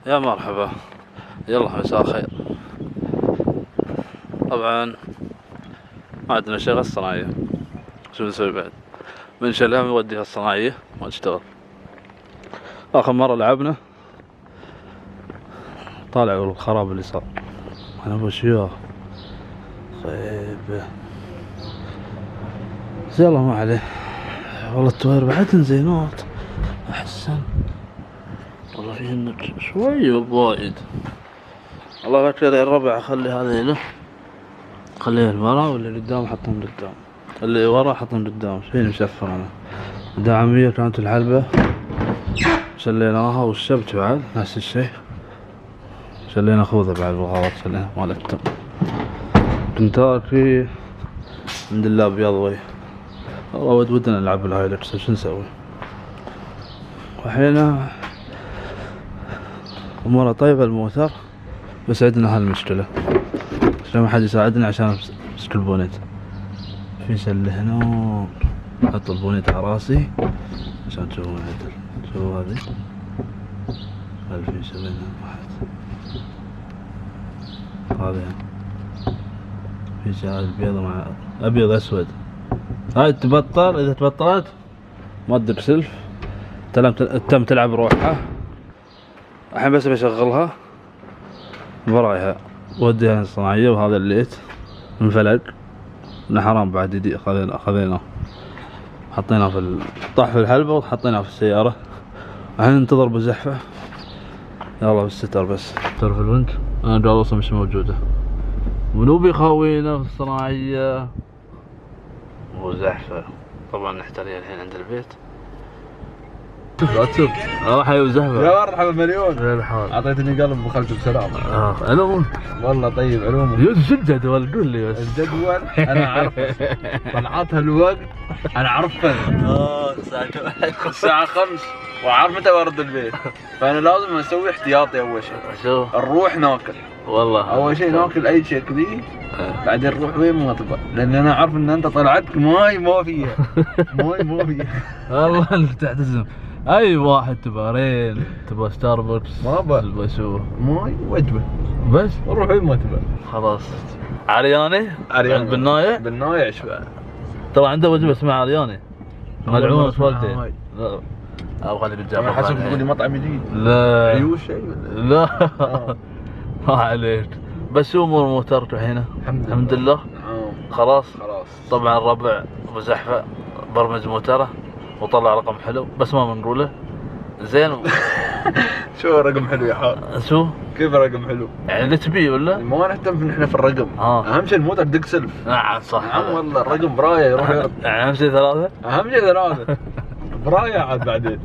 يا مرحبا، يلا مساء الخير. طبعا ما عندنا شغل الصناعية، شو نسوي بعد؟ بنشيلها ونوديها الصناعية ما تشتغل. آخر مرة لعبنا طالع الخراب اللي صار. أنا أبو شيوخ خيبة، بس يلا ما عليه. والله التوير بعد زينوت أحسن، والله فيه شوي وايد. والله بكذا الربع أخلي هذه له، خليه المرا، واللي قدام حطهم قدام، اللي ورا حطهم قدام. فين مشفر أنا دعمية كانت الحلبة شليناها، والشبت بعد نفس الشيء، شلينا خوذة بعد بالغلط، شلينا مال التم. كنت في عند الله أبيض وي، والله ودنا نلعب الهايلكس، شو نسوي؟ وحين أمورها طيبة الموتر، بس عندنا هالمشكلة، عشان ما حد يساعدنا عشان امسك البونيت. في سلة هنا، احط البونيت على راسي عشان تشوفون عدل. شوفوا هذه 1070 واحد، هذه في شعار بيض مع ابيض اسود. هاي تبطل، اذا تبطلت ما تدق سلف، تم تلعب روحها. الحين بس بشغلها برايها وديها الصناعية. وهذا الليت انفلق انه حرام بعد يدي، خذيناه حطيناه طاح في الحلبة وحطيناه في السيارة. الحين ننتظر بزحفة. يلا بالستر بس تعرف البنك انا جالوسة مش موجودة، منو بيخاوينا في الصناعية وزحفة. طبعا نحتريها الحين عند البيت. لا تسب راح وزحفة. يا مرحبا مليون. زي الحال. اعطيتني قلب ودخلت بسلام. علوم والله طيب علوم. يوسف شو الجدول قول لي بس. الجدول انا عارفه، طلعتها الوقت انا عرفت. الساعة 5 وعارف متى برد البيت، فانا لازم اسوي احتياطي. اول شيء شو نروح ناكل، والله اول شيء ناكل اي شيء كذي، بعدين نروح وين ما تبغى، لان انا عارف ان انت طلعتك ماي ما فيها. ماي ما فيها والله انك تعتزم. اي واحد تبغى رين، تبغى ستاربكس، ما ابغى، تبغى شو ماي وجبه بس نروح وين ما تبغى. خلاص. عرياني عند بالنايع. بالنايع شباب، ترى عنده وجبه اسمها عرياني ملعون سوالتين. هاي. لا ابغى اللي بتجرب. انا حسب تقول لي مطعم جديد. لا عيوش شيء ولا؟ لا ما عليك. بس شو امور موترك الحين؟ الحمد لله. خلاص. طبعا الربع ابو زحفه برمج موتره وطلع رقم حلو، بس ما بنقوله زين. شو رقم حلو يا حال؟ شو؟ كيف رقم حلو؟ يعني اللي تبيه ولا؟ ما نهتم نحن في الرقم، اهم شيء الموتر دق سلف. نعم صح. نعم والله الرقم برايه يروح يرد. يعني اهم شيء ثلاثة؟ اهم شيء ثلاثة برايه عاد بعدين.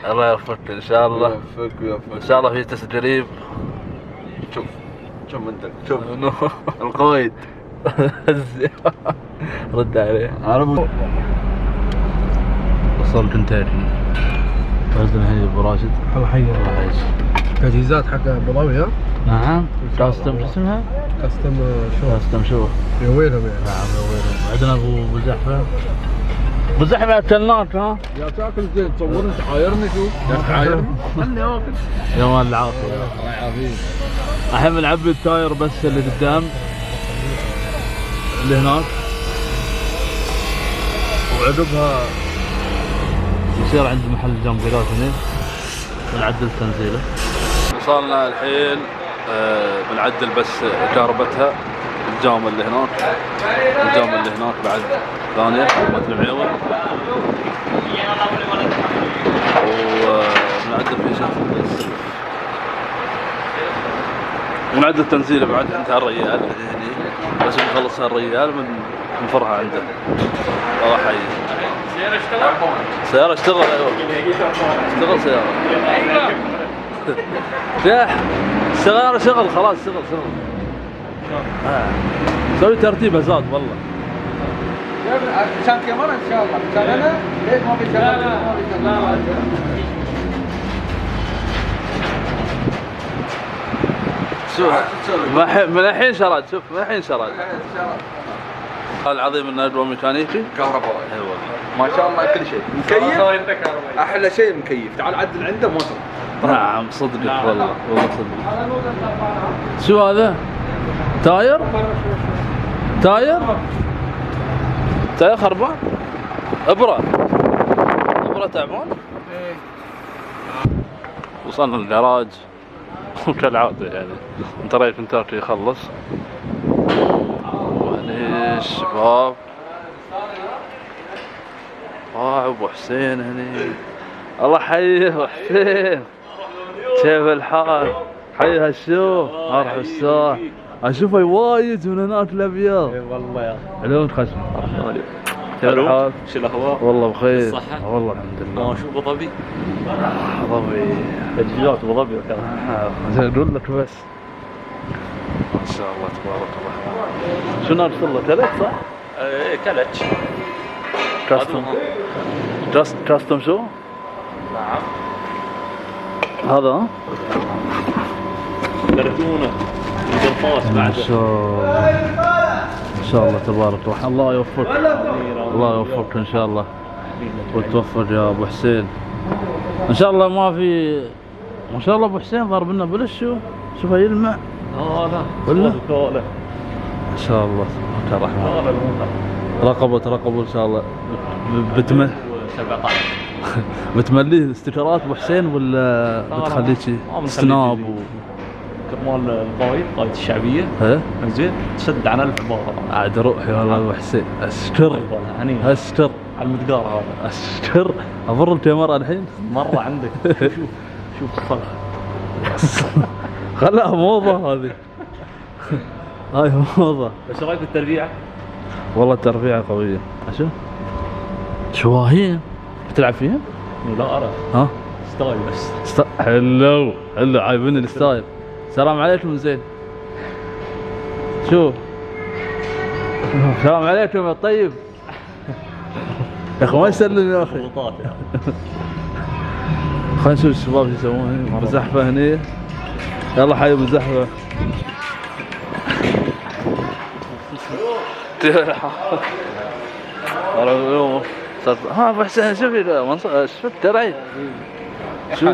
الله يوفقك ان شاء الله. يوفقك ويوفقك ان شاء الله في تسجيل. شوف انت شوف القايد. رد عليه. عربي وصل كنتاكي. فازنا هي ابو راشد. الله يحييه. الله يعيش. تجهيزات حق ابو ظبي. ها؟ نعم. كاستم شو اسمها؟ كاستم شو؟ كاستم شو؟ يا ويلهم يعني. نعم يا ويلهم. عندنا ابو زحفه. ابو زحفه اكلناك ها؟ يا تاكل زين تصور انت عايرني شو؟ يا تعايرني خلني اكل. يا مال العافيه. الله يعافيك. الحين بنعبي التاير بس اللي قدام اللي هناك، وعقبها يصير عند محل جامبيرات هنا بنعدل تنزيله. وصلنا الحين بنعدل بس كهربتها، الجام اللي هناك، الجام اللي هناك بعد ثانية مثل معيون، وبنعدل في شكل بس، ونعدل تنزيله بعد عند هالريال هني، بس نخلص هالريال بنفرها عنده. الله يحييه. سيارة اشتغل. ايوه اشتغل سيارة. يا السيارة شغل خلاص، شغل. سوي ترتيب زاد والله. عشان كاميرا ان شاء الله، عشان انا ليش ما في شغل؟ شوف من الحين شرد، شوف من الحين شرد. العظيم انه ادوى ميكانيكي كهربائي. اي والله ما شاء الله كل شيء مكيف. احلى شيء مكيف. تعال عدل عنده موتر نعم صدقك والله صدقك. شو هذا؟ تاير خربان. ابره تعبان. وصلنا الجراج وكالعادة يعني انطريت من تركي يخلص. وهني الشباب ابو حسين هني. الله حيه ابو حسين، كيف الحال؟ حي هالشوف مرحبا الساعة. اشوفه وايد من هناك الابيض. اي والله يا علوم خشم. كيف الحال؟ شو الاخبار؟ والله بخير. الصحة؟ والله الحمد لله. شو ابو ظبي؟ ظبي تجهيزات ابو ظبي وكذا. اقول لك بس ما شاء الله تبارك الله. شو ناقص له؟ كلت صح؟ ايه كلتش. كاستم شو؟ نعم. هذا ها؟ كرتونه القرطاس ما بعد. شاء الله ان شاء الله تبارك الله. الله يوفقك، الله يوفقك ان شاء الله وتوفق يا ابو حسين ان شاء الله. ما شاء الله ابو حسين ضرب لنا بلش. شوفه يلمع. لا ولا؟ كوله ان شاء الله تبارك الرحمن. رقبوا ان شاء الله. 17 بتمليه استشارات ابو حسين ولا بتخليه شي سناب كرمال البايض الشعبيه. ها زين تسد عن 1000 بار عاد روحي والله ابو حسين. اشكر اشكر على المدقار هذا. اشكر افر الكاميرا الحين مره عندك. شوف الصرخ. خلاها موضه هذه. هاي موضه. ايش رايك بالتربيعه؟ والله التربيعه قويه. اشوف شواهين بتلعب فيها؟ لا ارى. ها ستايل بس. حلو عايبين الستايل. السلام عليكم. زين شو السلام عليكم يا طيب. يا اخي ما يسلم يا اخي. ضغوطات يعني. خلينا نشوف الشباب شو يسوون. بزحفه هني. يلا حي بزحفه. ها ابو حسين شوف درعي. شو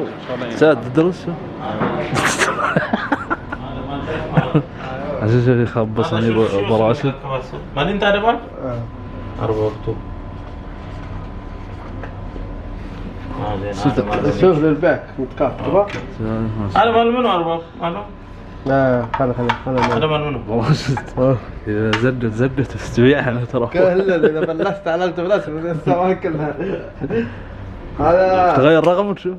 ساد تدرس شو؟ عشان يخبص هني ابو راشد. ما انت عارف؟ شوف للباك متكاف. انا مال منو ارباب؟ مالو؟ لا خلا انا مال منو؟ والله اذا زدت استبيعها ترى. كلنا اذا بلشت على البلاس السماء كلها. هذا تغير رقمك شو؟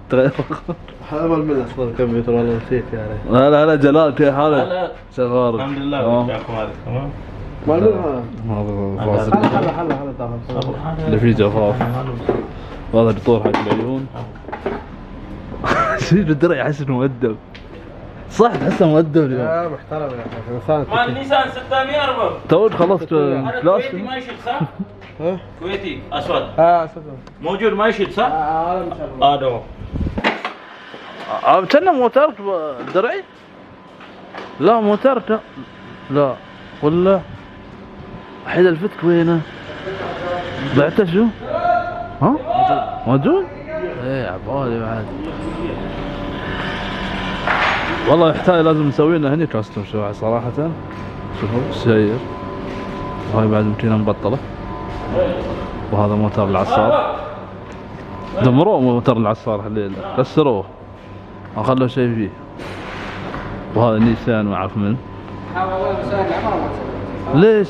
تغير رقمك. هذا مال من اصلا الكمبيوتر والله نسيت يعني. لا جلال كيف حالك؟ شغال الحمد لله. وياكم هذا تمام. مال هذا فاصل هلا اللي فيه جفاف. هذا دكتور حق العيون. شو الدرع يحس انه مؤدب. صح تحسه مؤدب اليوم. يا محترم يا اخي. مال نيسان 640. توك خلصت كلاس. كويتي ما يشيل صح؟ ها؟ كويتي اسود اسود موجود ما يشيل صح؟ هذا ان شاء الله. هذا كنا موترك درعي؟ لا موترك لا ولا حيد الفتك وينه؟ بعته شو؟ ها؟ موجود؟ ايه عبالي بعد. والله يحتاج لازم نسوي لنا هني كاستم شو صراحة. شوفوا السير هاي بعد متينا مبطلة. وهذا موتر العصار. دمروه موتر العصار الليل كسروه ما خلوا شيء فيه. وهذا نيسان ما اعرف من. ليش؟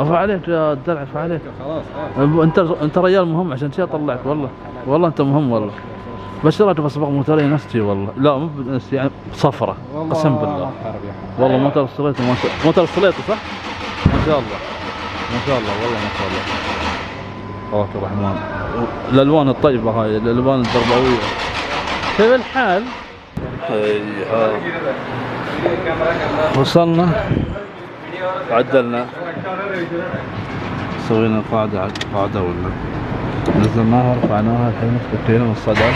افا عليك يا الدلع افا عليك. خلاص انت رجال مهم عشان شي اطلعك والله انت مهم والله. بشرت بسبق موترين نستي والله. لا مو نستي يعني صفرة قسم بالله. والله موتر السليطة موتر السليطة صح؟ ما شاء الله والله ما شاء الله تبارك الرحمن. الالوان الطيبة هاي الالوان التربوية. كيف الحال؟ وصلنا عدلنا سوينا قاعدة ولا نزلناها رفعناها الحين فكينا من الصدى.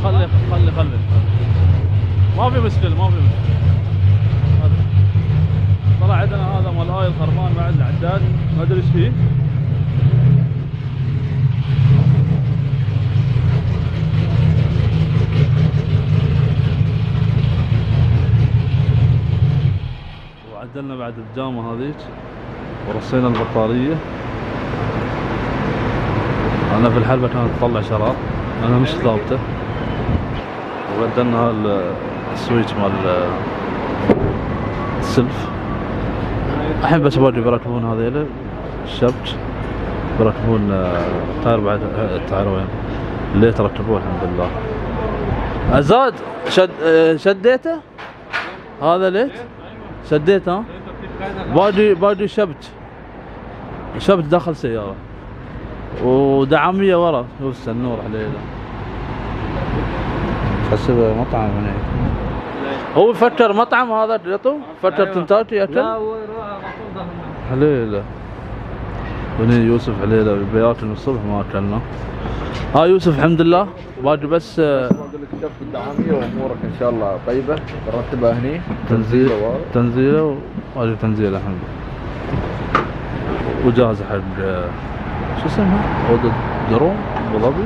خلي خلي ما في مشكلة هذا. طلع عندنا هذا مال الايل خربان بعد العداد ما ادري ايش فيه. وعدلنا بعد الجامة هذيك ورصينا البطارية. انا في الحلبة كانت تطلع شرار انا مش ضابطه. وبدلنا هذا السويتش مال السلف. الحين بس باقي بيركبون هذيلا الشبك بيركبون التاير بعد التاير وين اللي تركبوه الحمد لله. عزاد شديته هذا ليت شديته باقي شبك داخل سيارة ودعامية ورا شوف النور عليه. حسب مطعم هنا هو فكر مطعم هذا لطو فكر كنتاكي ياكل. لا هو يروح مطعم حليله هنا يوسف حليله بياكل من الصبح ما اكلنا. ها يوسف الحمد لله باقي بس اقول لك شوف الدعاميه وامورك ان شاء الله طيبه نرتبها هني تنزيله وهذه تنزيله الحمد لله وجاهزه حق شو اسمها؟ عودة درون ابو ظبي.